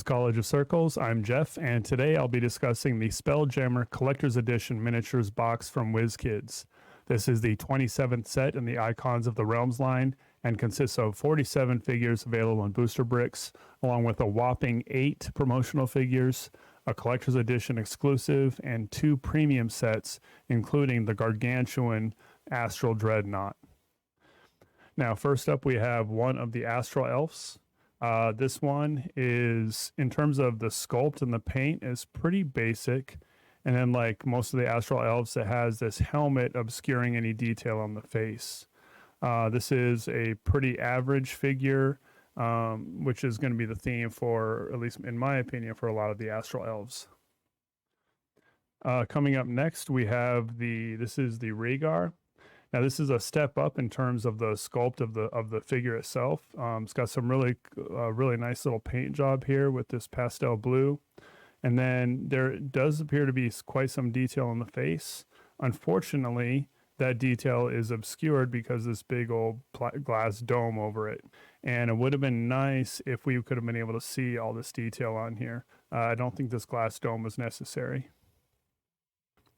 College of Circles. I'm Jeff, and today I'll be discussing the Spelljammer Collector's Edition Miniatures box from WizKids. This is the 27th set in the Icons of the Realms line and consists of 47 figures available in booster bricks, along with a whopping 8 promotional figures, a Collector's Edition exclusive, and 2 premium sets, including the gargantuan Astral Dreadnought. Now, first up, we have one of the Astral Elves. This one is, in terms of the sculpt and the paint, is pretty basic. And then, like most of the Astral Elves, it has this helmet obscuring any detail on the face. This is a pretty average figure, which is going to be the theme for, at least in my opinion, for a lot of the Astral Elves. Coming up next, we have this is the Rhaegar. Now, this is a step up in terms of the sculpt of the figure itself. It's got some really nice little paint job here with this pastel blue. And then there does appear to be quite some detail on the face. Unfortunately, that detail is obscured because this big old glass dome over it. And it would have been nice if we could have been able to see all this detail on here. I don't think this glass dome was necessary.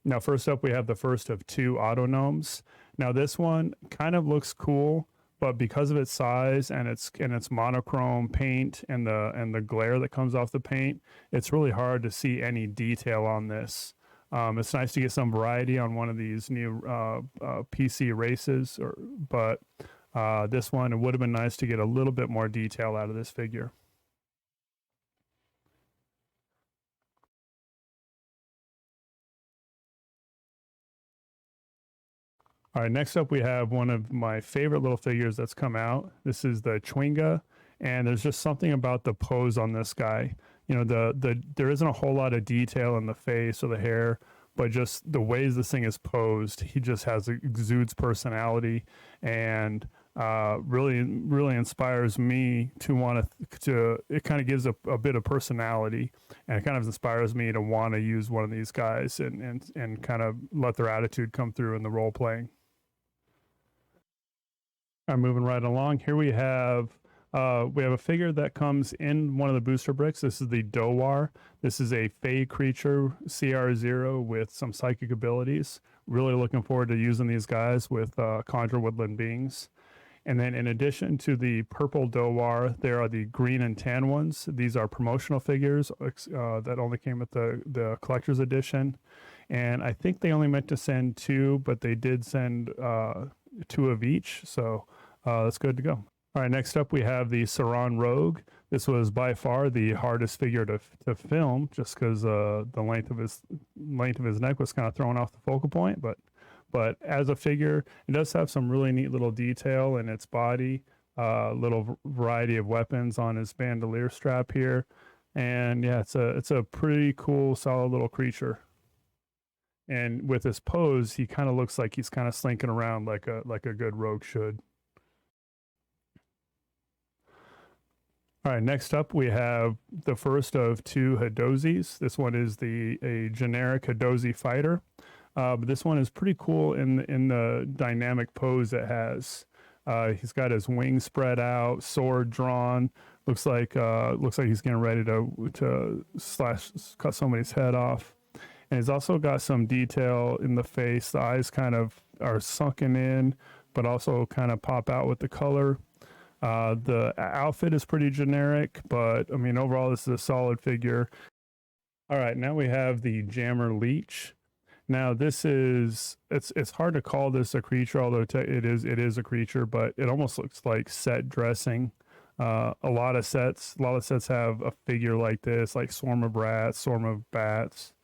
Now, first up, we have the first of 2 Autognomes. Now, this one kind of looks cool, but because of its size and its monochrome paint and the glare that comes off the paint, it's really hard to see any detail on this. It's nice to get some variety on one of these new PC races, but this one, it would have been nice to get a little bit more detail out of this figure. All right, next up we have one of my favorite little figures that's come out. This is the Chwinga, and there's just something about the pose on this guy. You know, there isn't a whole lot of detail in the face or the hair, but just the ways this thing is posed, he just exudes personality, and really inspires me to want to. It kind of gives a bit of personality, and it kind of inspires me to want to use one of these guys and kind of let their attitude come through in the role playing. I'm moving right along. Here we have a figure that comes in one of the booster bricks. This is the Dowhar. This is a Fey creature, CR0 with some psychic abilities. Really looking forward to using these guys with Conjure Woodland Beings. And then in addition to the purple Dowhar, there are the green and tan ones. These are promotional figures that only came with the collector's edition. And I think they only meant to send 2, but they did send 2 of each. So that's good to go. All right, next up we have the Ssuran Rogue. This was by far the hardest figure to film, just because the length of his neck was kind of throwing off the focal point. But as a figure, it does have some really neat little detail in its body, little variety of weapons on his bandolier strap here, and yeah, it's a pretty cool, solid little creature. And with his pose, he kind of looks like he's kind of slinking around like a good rogue should. All right, next up we have the first of 2 Hadozees. This one is a generic Hadozee Fighter. But this one is pretty cool in the dynamic pose it has. He's got his wings spread out, sword drawn. Looks like he's getting ready to cut somebody's head off. And he's also got some detail in the face. The eyes kind of are sunken in, but also kind of pop out with the color. The outfit is pretty generic, but I mean, overall, this is a solid figure. All right, now we have the Jammer Leech. Now this is, it's hard to call this a creature, although it is a creature, but it almost looks like set dressing. A lot of sets have a figure like this, like Swarm of Rats, Swarm of Bats.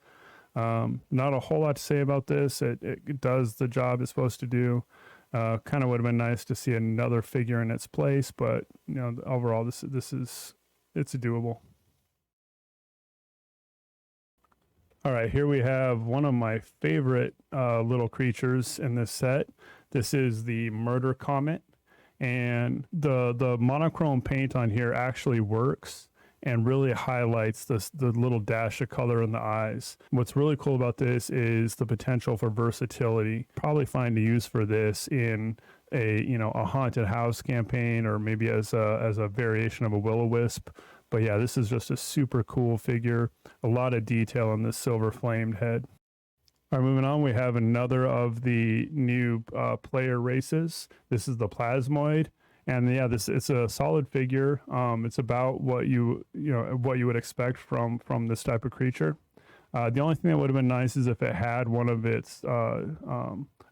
Not a whole lot to say about this. It does the job it's supposed to do. Kind of would have been nice to see another figure in its place, but you know, overall, it's doable. All right, here we have one of my favorite little creatures in this set. This is the Murder Comet, and the monochrome paint on here actually works and really highlights the little dash of color in the eyes. What's really cool about this is the potential for versatility. Probably find a use for this in a haunted house campaign, or maybe as a variation of a will-o-wisp. But yeah, this is just a super cool figure. A lot of detail in this silver flamed head. All right, moving on, we have another of the new player races. This is the Plasmoid. And yeah, it's a solid figure. It's about what what you would expect from this type of creature. The only thing that would have been nice is if it had one of its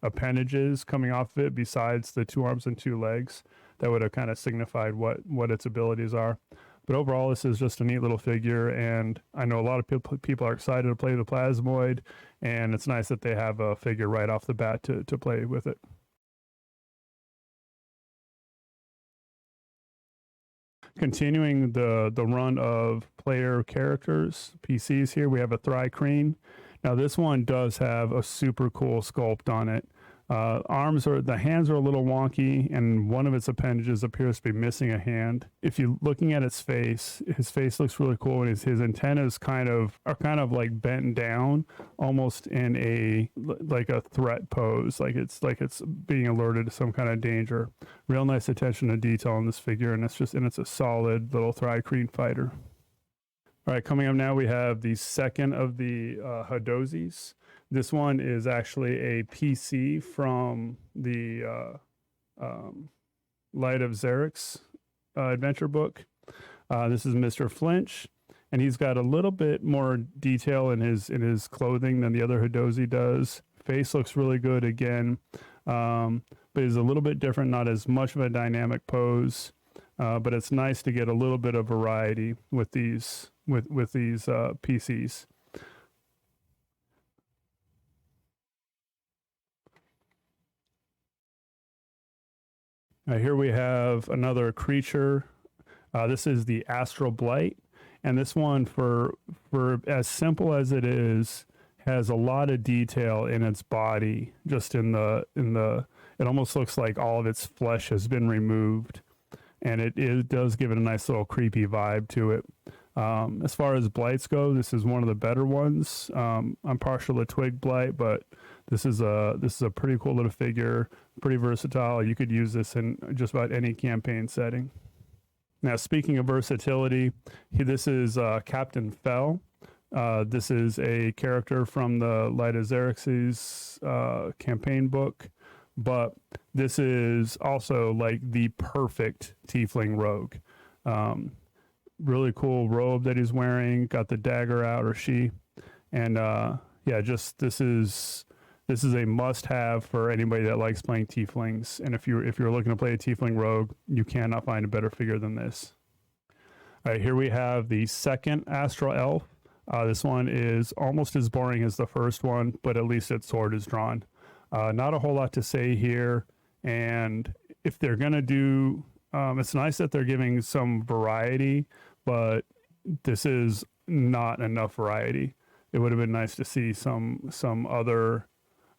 appendages coming off of it besides the 2 arms and 2 legs. That would have kind of signified what its abilities are. But overall, this is just a neat little figure, and I know a lot of people are excited to play the Plasmoid, and it's nice that they have a figure right off the bat to play with it. Continuing the run of player characters, PCs here, we have a Thri-Kreen. Now this one does have a super cool sculpt on it. The hands are a little wonky, and one of its appendages appears to be missing a hand. If you're looking at its face, his face looks really cool, and his antennas are kind of like bent down, almost in a threat pose, like it's being alerted to some kind of danger. Real nice attention to detail on this figure, and it's a solid little Thri-Kreen fighter. All right, coming up now, we have the second of the Hadozees. This one is actually a PC from the Light of Xerix adventure book. This is Mr. Flinch, and he's got a little bit more detail in his clothing than the other Hadozee does. Face looks really good again, but is a little bit different, not as much of a dynamic pose. But it's nice to get a little bit of variety with these PCs. Here we have another creature. This is the Astral Blight, and this one, for as simple as it is, has a lot of detail in its body. Just it almost looks like all of its flesh has been removed, and it does give it a nice little creepy vibe to it. As far as blights go, this is one of the better ones. I'm partial to Twig Blight, but this is a pretty cool little figure, pretty versatile. You could use this in just about any campaign setting. Now, speaking of versatility, this is Captain Fell. This is a character from the Light of Xerix's campaign book, but this is also like the perfect tiefling rogue. Really cool robe that he's wearing, got the dagger out, or she, and this is a must-have for anybody that likes playing tieflings. And if you're looking to play a tiefling rogue, you cannot find a better figure than this. All right, here we have the second Astral Elf. This one is almost as boring as the first one, but at least its sword is drawn. Not a whole lot to say here, and if they're gonna do, it's nice that they're giving some variety, but this is not enough variety. It would have been nice to see some other.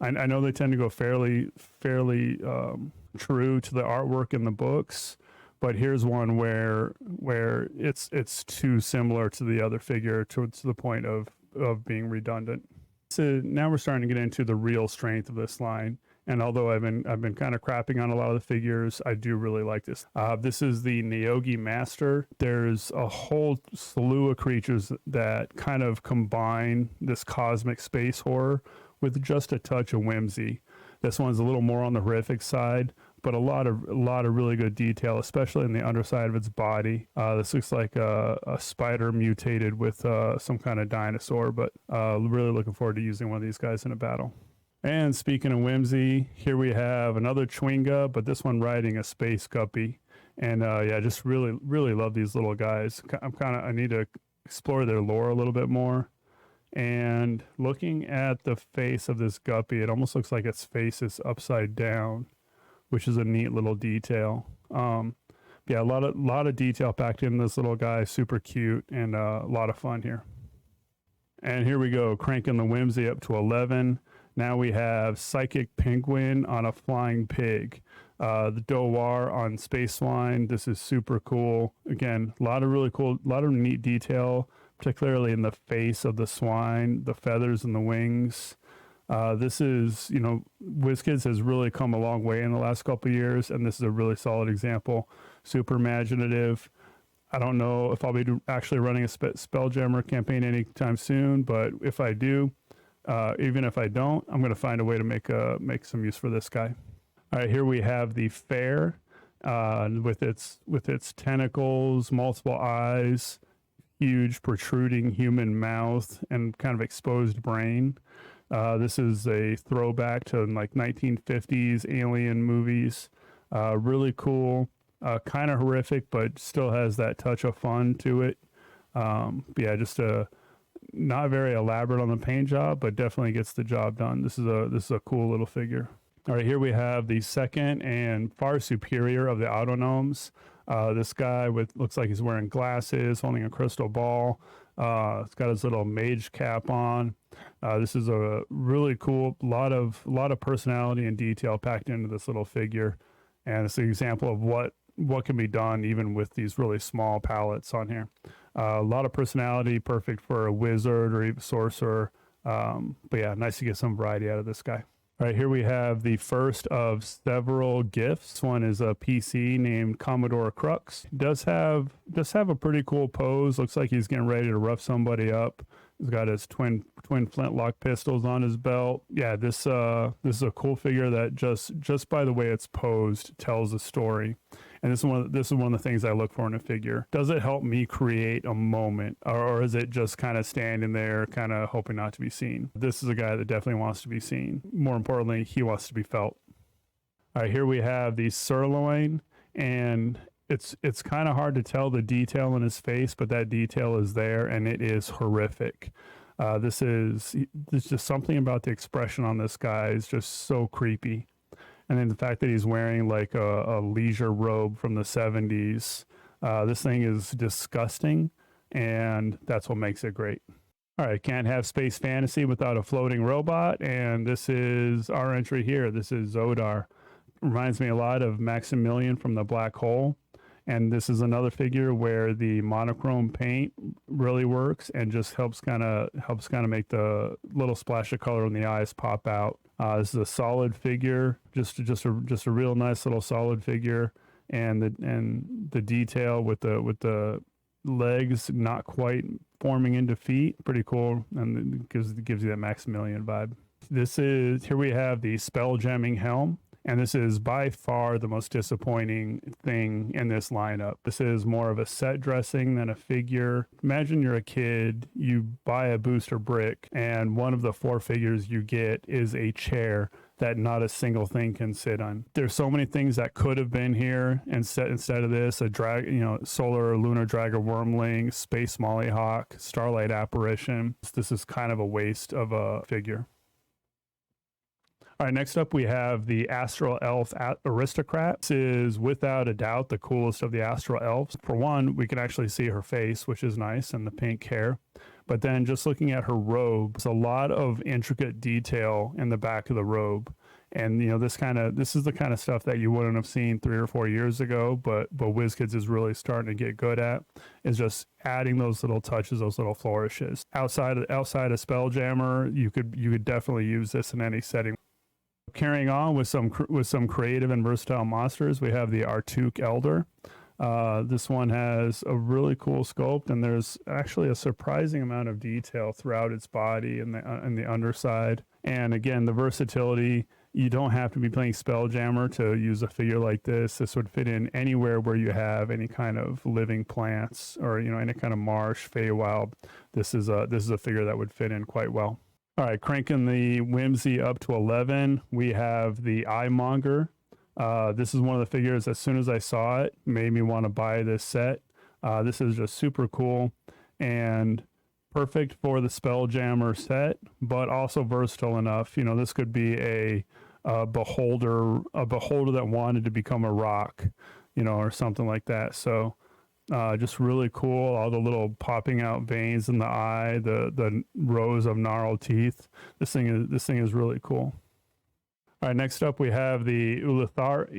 I know they tend to go fairly true to the artwork in the books, but here's one where it's too similar to the other figure to the point of being redundant. So now we're starting to get into the real strength of this line. And although I've been kind of crapping on a lot of the figures, I do really like this. This is the Neogi Master. There's a whole slew of creatures that kind of combine this cosmic space horror with just a touch of whimsy. This one's a little more on the horrific side, but a lot of really good detail, especially in the underside of its body. This looks like a spider mutated with some kind of dinosaur, but really looking forward to using one of these guys in a battle. And speaking of whimsy, here we have another Chwinga, but this one riding a space Guppy. And just really love these little guys. I need to explore their lore a little bit more. And looking at the face of this Guppy, it almost looks like its face is upside down, which is a neat little detail. A lot of detail packed in this little guy. Super cute and a lot of fun here. And here we go, cranking the whimsy up to 11. Now we have Psychic Penguin on a flying pig. The Dowhar on Space Swine. This is super cool. Again, a lot of neat detail, particularly in the face of the swine, the feathers and the wings. This is, WizKids has really come a long way in the last couple of years, and this is a really solid example. Super imaginative. I don't know if I'll be actually running a Spelljammer campaign anytime soon, but if I do, even if I don't, I'm going to find a way to make some use for this guy. All right, here we have the Fair with its tentacles, multiple eyes, huge protruding human mouth, and kind of exposed brain. This is a throwback to like 1950s alien movies. Really cool, kind of horrific, but still has that touch of fun to it. But yeah, just not very elaborate on the paint job, but definitely gets the job done. This is a cool little figure. All right, here we have the second and far superior of the Autognomes. This guy looks like he's wearing glasses, holding a crystal ball. It's got his little mage cap on. This is a really cool, lot of personality and detail packed into this little figure, and it's an example of what can be done even with these really small palettes on here. A lot of personality, perfect for a wizard or even sorcerer. But yeah, nice to get some variety out of this guy. All right, here we have the first of several gifts. This one is a PC named Commodore Krux. Does have a pretty cool pose. Looks like he's getting ready to rough somebody up. He's got his twin flintlock pistols on his belt. Yeah, this is a cool figure that just by the way it's posed tells a story. And this is one of the things I look for in a figure. Does it help me create a moment, or is it just kind of standing there, kind of hoping not to be seen? This is a guy that definitely wants to be seen. More importantly, he wants to be felt. All right, here we have the Sirloin, and it's kind of hard to tell the detail in his face, but that detail is there, and it is horrific. There's just something about the expression on this guy is just so creepy. And then the fact that he's wearing like a leisure robe from the 70s, this thing is disgusting, and that's what makes it great. All right, can't have space fantasy without a floating robot, and this is our entry here. This is Zodar. Reminds me a lot of Maximilian from the Black Hole, and this is another figure where the monochrome paint really works and just helps kind of make the little splash of color in the eyes pop out. This is a solid figure, just a real nice little solid figure, and the detail with the legs not quite forming into feet, pretty cool, and it gives you that Maximilian vibe. Here we have the Spelljamming Helm. And this is by far the most disappointing thing in this lineup. This is more of a set dressing than a figure. Imagine you're a kid, you buy a booster brick, and one of the 4 figures you get is a chair that not a single thing can sit on. There's so many things that could have been here instead of this. Solar or Lunar Dragger Wormling, Space Mollyhawk, Starlight Apparition. This is kind of a waste of a figure. All right, next up we have the Astral Elf Aristocrat. This is without a doubt the coolest of the Astral Elves. For one, we can actually see her face, which is nice, and the pink hair. But then just looking at her robe, there's a lot of intricate detail in the back of the robe. And this is the kind of stuff that you wouldn't have seen 3 or 4 years ago, but WizKids is really starting to get good at, is just adding those little touches, those little flourishes. Outside of Spelljammer, you could definitely use this in any setting. Carrying on with some creative and versatile monsters, we have the Artuk Elder. This one has a really cool sculpt, and there's actually a surprising amount of detail throughout its body and the underside. And again, the versatility. You don't have to be playing Spelljammer to use a figure like this. This would fit in anywhere where you have any kind of living plants or any kind of marsh, Feywild. This is a figure that would fit in quite well. All right, cranking the whimsy up to 11, we have the Monger. This is one of the figures, as soon as I saw it, made me want to buy this set. This is just super cool and perfect for the Spelljammer set, but also versatile enough. This could be a beholder that wanted to become a rock, or something like that. So just really cool. All the little popping out veins in the eye, the rows of gnarled teeth. This thing is really cool. All right, next up we have the Eleutherid,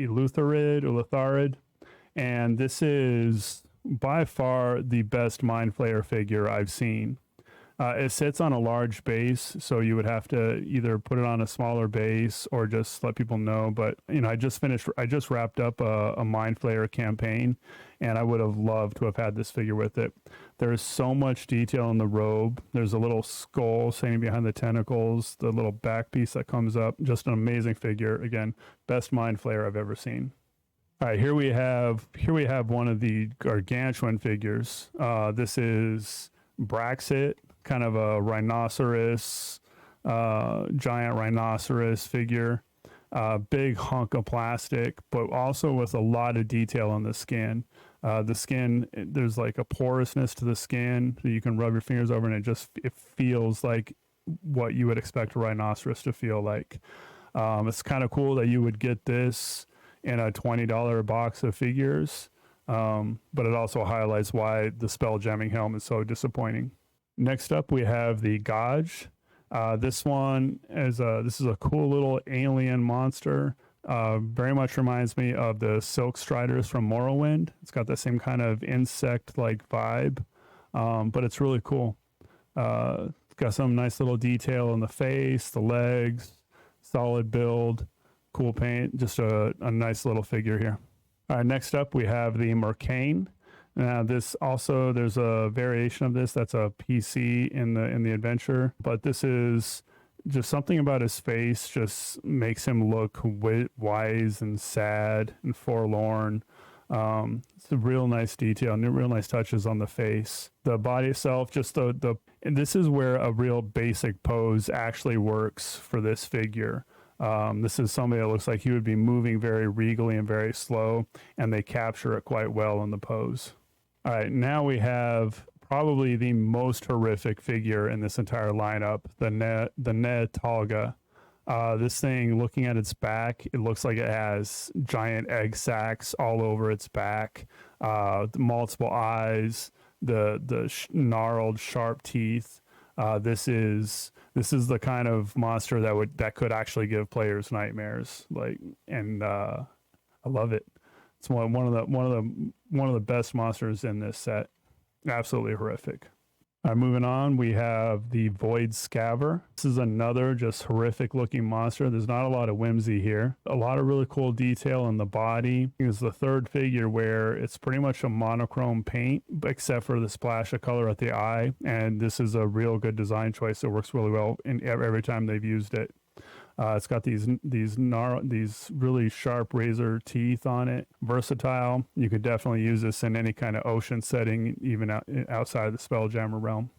and this is by far the best Mind Flayer figure I've seen. It sits on a large base, so you would have to either put it on a smaller base or just let people know. But you know, I just wrapped up a Mind Flayer campaign, and I would have loved to have had this figure with it. There's so much detail in the robe. There's a little skull standing behind the tentacles, the little back piece that comes up. Just an amazing figure. Again, best Mind Flayer I've ever seen. All right, here we have one of the gargantuan figures. This is Braxit, kind of a rhinoceros, giant rhinoceros figure. Big hunk of plastic, but also with a lot of detail on the skin. The skin, there's like a porousness to the skin that you can rub your fingers over, and it feels like what you would expect a rhinoceros to feel like. It's kind of cool that you would get this in a $20 box of figures, but it also highlights why the Spelljamming Helm is so disappointing. Next up, we have the Gauge. This one is this is a cool little alien monster. Very much reminds me of the Silk Striders from Morrowind. It's got the same kind of insect-like vibe, but it's really cool. It's got some nice little detail in the face, the legs, solid build, cool paint, just a nice little figure here. All right, next up we have the Mercane. Now this also, there's a variation of this that's a PC in the adventure, but this is just something about his face just makes him look wise and sad and forlorn. It's a real nice detail and real nice touches on the face. The body itself, just and this is where a real basic pose actually works for this figure. This is somebody that looks like he would be moving very regally and very slow, and they capture it quite well in the pose. All right, now we have probably the most horrific figure in this entire lineup, the Neotalga. This thing, looking at its back, it looks like it has giant egg sacs all over its back, multiple eyes, the gnarled, sharp teeth. This is the kind of monster that could actually give players nightmares. I love it. It's one of the best monsters in this set. Absolutely horrific. All right, moving on, we have the Void Scavver. This is another just horrific looking monster. There's not a lot of whimsy here. A lot of really cool detail in the body. It's the third figure where it's pretty much a monochrome paint, except for the splash of color at the eye. And this is a real good design choice. It works really well in every time they've used it. It's got these really sharp razor teeth on it. Versatile. You could definitely use this in any kind of ocean setting, even outside of the Spelljammer realm.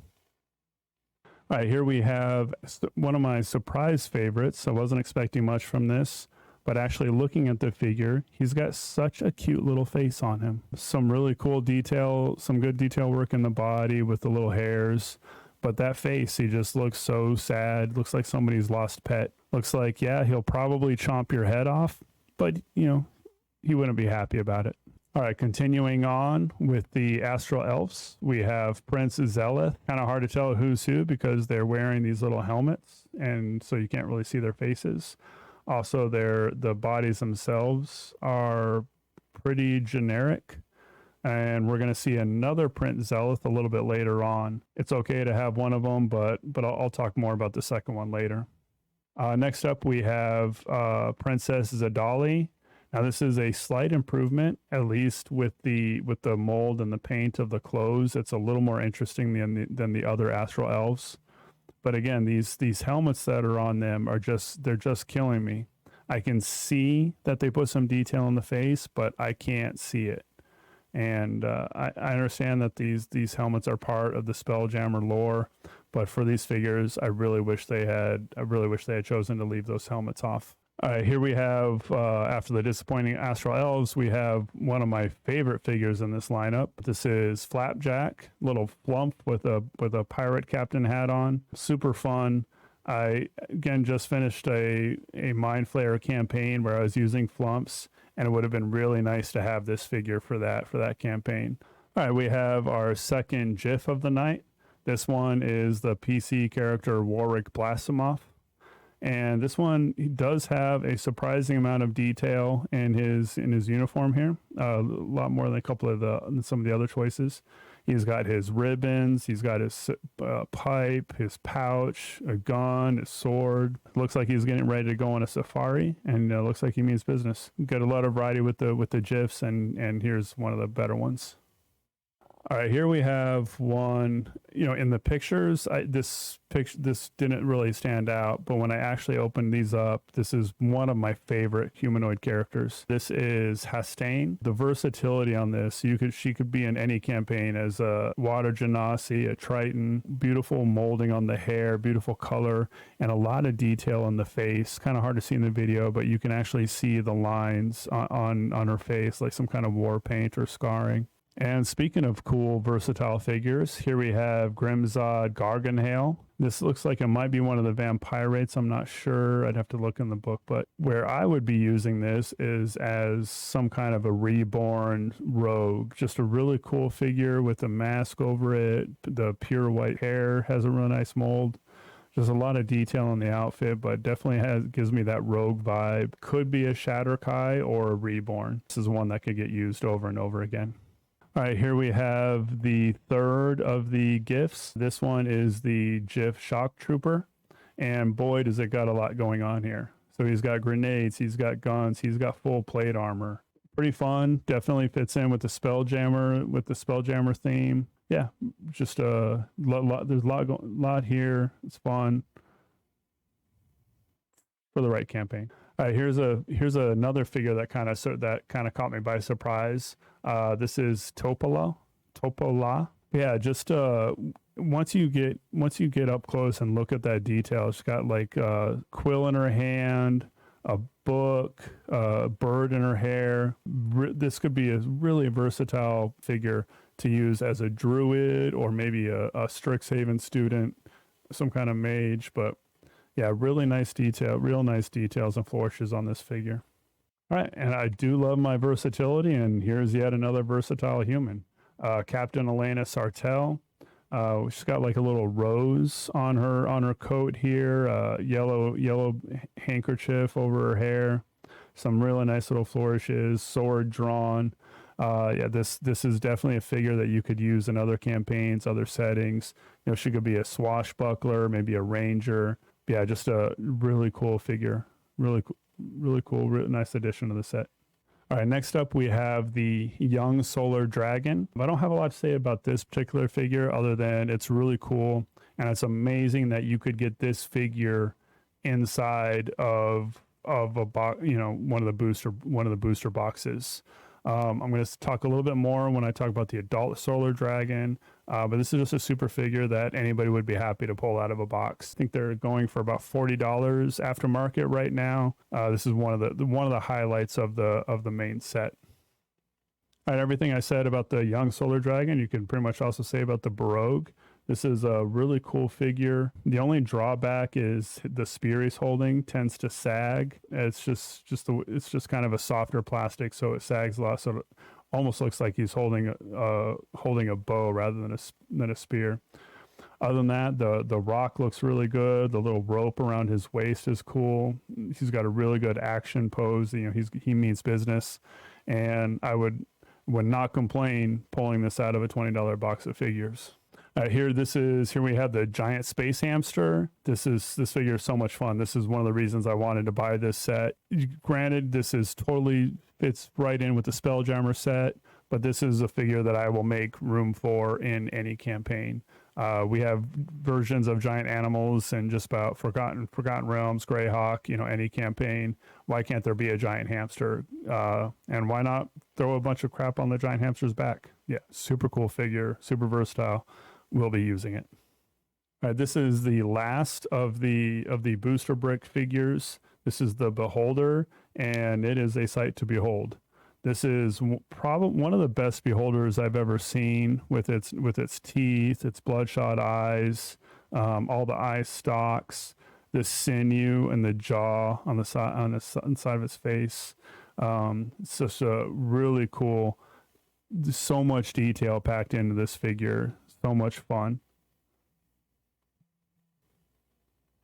All right, here we have one of my surprise favorites. I wasn't expecting much from this, but actually looking at the figure, he's got such a cute little face on him. Some really cool detail, some good detail work in the body with the little hairs. But that face, he just looks so sad. Looks like somebody's lost pet. Looks like, yeah, he'll probably chomp your head off, but, you know, he wouldn't be happy about it. All right, continuing on with the Astral Elves, we have Prince Xeleth. Kind of hard to tell who's who because they're wearing these little helmets, and so you can't really see their faces. Also, the bodies themselves are pretty generic. And we're going to see another Prince Xeleth a little bit later on. It's okay to have one of them, but I'll talk more about the second one later. Next up, we have Princess Zedali. Now, this is a slight improvement, at least with the mold and the paint of the clothes. It's a little more interesting than the other Astral Elves. But again, these helmets that are on them they're just killing me. I can see that they put some detail in the face, but I can't see it. And I understand that these helmets are part of the Spelljammer lore, but for these figures, I really wish they had chosen to leave those helmets off. All right, here we have after the disappointing Astral Elves, we have one of my favorite figures in this lineup. This is Flapjack, little flump with a pirate captain hat on. Super fun. I again just finished a Mind Flayer campaign where I was using flumps, and it would have been really nice to have this figure for that campaign. All right, we have our second GIF of the night. This one is the PC character Warwyck Blastimoff, and this one, he does have a surprising amount of detail in his uniform here, a lot more than some of the other choices. He's got his ribbons, he's got his pipe, his pouch, a gun, a sword. Looks like he's getting ready to go on a safari, and looks like he means business. Got a lot of variety with the GIFs, and here's one of the better ones. All right, here we have one, in the pictures, this didn't really stand out, but when I actually opened these up, this is one of my favorite humanoid characters. This is Hastane. The versatility on this, she could be in any campaign as a water genasi, a triton, beautiful molding on the hair, beautiful color, and a lot of detail on the face. Kind of hard to see in the video, but you can actually see the lines on her face, like some kind of war paint or scarring. And speaking of cool, versatile figures, here we have Grimzod Garganhael. This looks like it might be one of the vampirates. I'm not sure. I'd have to look in the book. But where I would be using this is as some kind of a reborn rogue. Just a really cool figure with a mask over it. The pure white hair has a real nice mold. There's a lot of detail on the outfit, but definitely gives me that rogue vibe. Could be a Shatterkai or a reborn. This is one that could get used over and over again. All right, here we have the third of the GIFs. This one is the GIF Shock Trooper, and boy, does it got a lot going on here. So he's got grenades, he's got guns, he's got full plate armor. Pretty fun, definitely fits in with the Spelljammer theme. Yeah, just there's a lot here. It's fun for the right campaign. All right, here's another figure that kind of caught me by surprise. This is Topola. Yeah, just once you get up close and look at that detail, she's got like a quill in her hand, a book, a bird in her hair. This could be a really versatile figure to use as a druid or maybe a Strixhaven student, some kind of mage, but yeah, really nice detail, real nice details and flourishes on this figure. All right, and I do love my versatility, and here's yet another versatile human. Captain Elena Sartell. She's got like a little rose on her coat here, yellow handkerchief over her hair, some really nice little flourishes, sword drawn. Yeah, this is definitely a figure that you could use in other campaigns, other settings. She could be a swashbuckler, maybe a ranger. Yeah, just a really cool figure. Really cool, really nice addition to the set. All right, next up we have the Young Solar Dragon. I don't have a lot to say about this particular figure other than it's really cool, and it's amazing that you could get this figure inside of a box, one of the booster boxes. I'm going to talk a little bit more when I talk about the adult Solar Dragon, but this is just a super figure that anybody would be happy to pull out of a box. I think they're going for about $40 aftermarket right now. This is one of the highlights of the main set. All right, everything I said about the Young Solar Dragon, you can pretty much also say about the Barogue. This is a really cool figure. The only drawback is the spear he's holding tends to sag. It's just kind of a softer plastic, so it sags a lot. So it almost looks like he's holding a bow rather than a spear. Other than that, the rock looks really good. The little rope around his waist is cool. He's got a really good action pose. He means business, and I would not complain pulling this out of a $20 box of figures. Here we have the giant space hamster. This figure is so much fun. This is one of the reasons I wanted to buy this set. Granted, this is totally fits right in with the Spelljammer set, but this is a figure that I will make room for in any campaign. We have versions of giant animals in just about Forgotten Realms, Greyhawk, any campaign. Why can't there be a giant hamster? And why not throw a bunch of crap on the giant hamster's back? Yeah, super cool figure, super versatile. We'll be using it. All right, this is the last of the booster brick figures. This is the Beholder, and it is a sight to behold. This is probably one of the best beholders I've ever seen, with its teeth, its bloodshot eyes, all the eye stalks, the sinew and the jaw on the side of its face. It's just a really cool. There's so much detail packed into this figure. So much fun.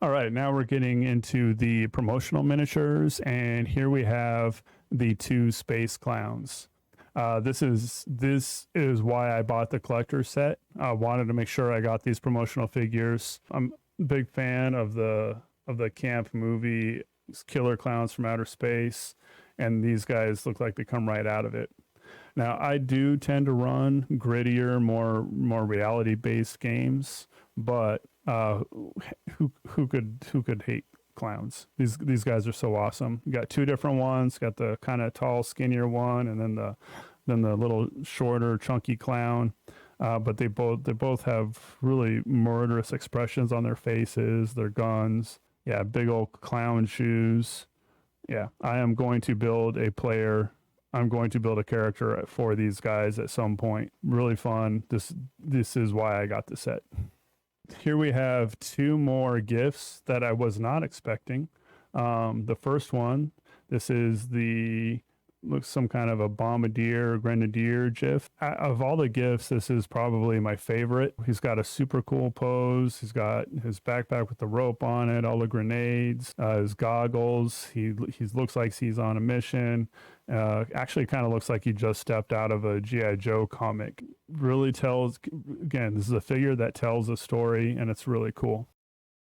All right, now we're getting into the promotional miniatures, and here we have the two space clowns. This is why I bought the collector set. I wanted to make sure I got these promotional figures. I'm a big fan of the camp movie Killer Clowns from Outer Space, and these guys look like they come right out of it. Now, I do tend to run grittier, more reality-based games, but who could hate clowns? These guys are so awesome. You got two different ones. Got the kind of tall, skinnier one, and then the little shorter, chunky clown. But they both have really murderous expressions on their faces, their guns. Yeah, big old clown shoes. Yeah, I am going to build a player. I'm going to build a character for these guys at some point. Really fun. This is why I got the set. Here we have two more gifts that I was not expecting. The first one, this is looks some kind of a bombardier, grenadier GIF. Of all the gifts, this is probably my favorite. He's got a super cool pose. He's got his backpack with the rope on it, all the grenades, his goggles. He looks like he's on a mission. Actually kind of looks like he just stepped out of a G.I. Joe comic. Really tells, again, this is a figure that tells a story, and it's really cool.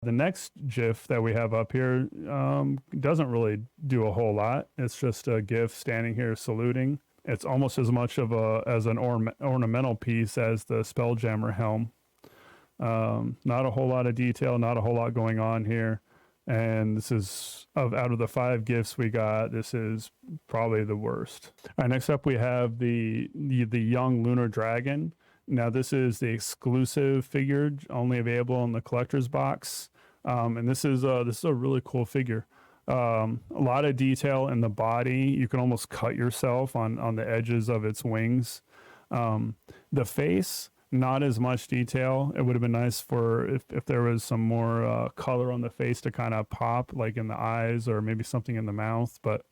The next GIF that we have up here doesn't really do a whole lot. It's just a GIF standing here saluting. It's almost as much of as an ornamental piece as the Spelljammer Helm. Not a whole lot of detail, not a whole lot going on here. And this is, out of the 5 gifts we got, this is probably the worst. All right, next up we have the young lunar dragon. Now this is the exclusive figure, only available in the collector's box. And this is a really cool figure. A lot of detail in the body. You can almost cut yourself on the edges of its wings. The face, not as much detail. It would have been nice for if there was some more color on the face to kind of pop, like in the eyes or maybe something in the mouth. But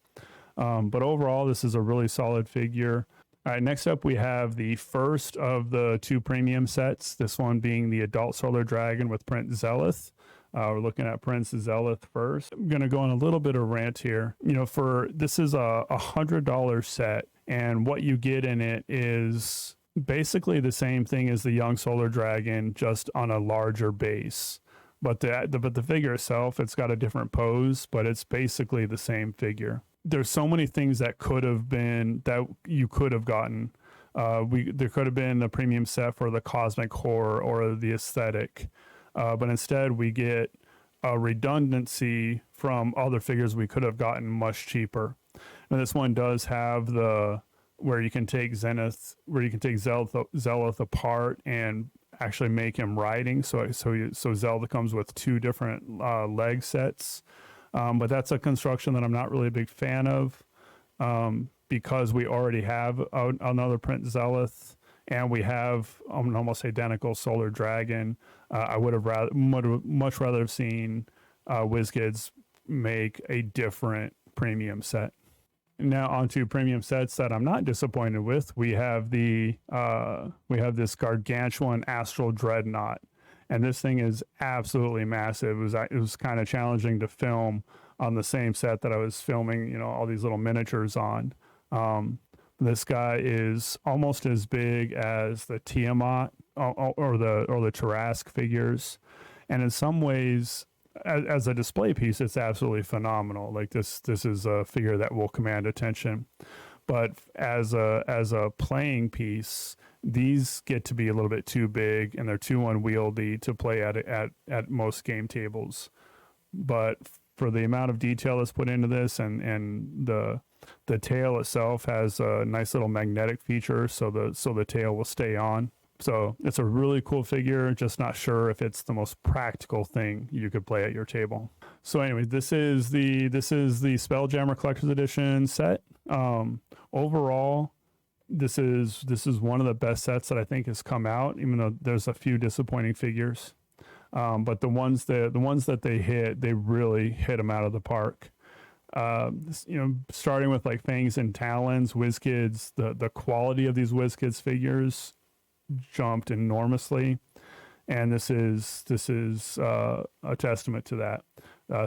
overall, this is a really solid figure. All right, next up we have the first of the 2 premium sets, this one being the Adult Solar Dragon with Prince Xeleth. We're looking at Prince Xeleth first. I'm going to go on a little bit of rant here. This is a $100 set, and what you get in it is basically the same thing as the Young Solar Dragon, just on a larger base. But the figure itself, it's got a different pose, but it's basically the same figure. There's so many things that you could have gotten. There could have been a premium set for the cosmic horror or the aesthetic, but instead we get a redundancy from other figures we could have gotten much cheaper. And this one does have where you can take Xeleth apart and actually make him riding. So Zelda comes with 2 different leg sets. But that's a construction that I'm not really a big fan of, because we already have another Prince Xeleth, and we have an almost identical Solar Dragon. I would have much rather have seen WizKids make a different premium set. Now onto premium sets that I'm not disappointed with. We have this gargantuan Astral Dreadnought. And this thing is absolutely massive. It was kind of challenging to film on the same set that I was filming, all these little miniatures on. This guy is almost as big as the Tiamat or the Tarrasque figures, and in some ways, as a display piece, it's absolutely phenomenal. Like this is a figure that will command attention. But as a playing piece, these get to be a little bit too big, and they're too unwieldy to play at most game tables. But for the amount of detail that's put into this, and the tail itself has a nice little magnetic feature, so the tail will stay on. So it's a really cool figure, just not sure if it's the most practical thing you could play at your table. So anyway, this is the Spelljammer Collector's Edition set. Overall, this is one of the best sets that I think has come out, even though there's a few disappointing figures. But the ones that they hit, they really hit them out of the park. Starting with like Fangs and Talons, WizKids, the quality of these WizKids figures jumped enormously, and this is a testament to that.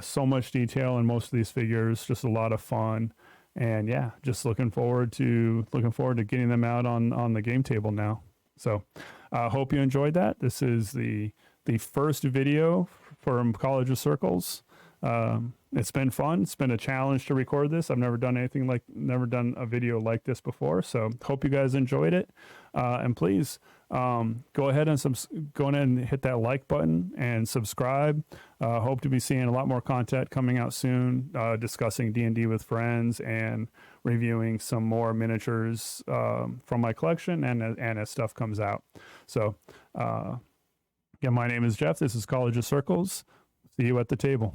So much detail in most of these figures, just a lot of fun, And yeah, just looking forward to getting them out on the game table now. So hope you enjoyed that. This is the first video from College of Circles. It's been fun. It's been a challenge to record this. I've never done a video like this before. So hope you guys enjoyed it. And please go ahead and hit that like button and subscribe. Hope to be seeing a lot more content coming out soon, discussing D&D with friends and reviewing some more miniatures from my collection and as stuff comes out. So yeah, my name is Jeff. This is College of Circles. See you at the table.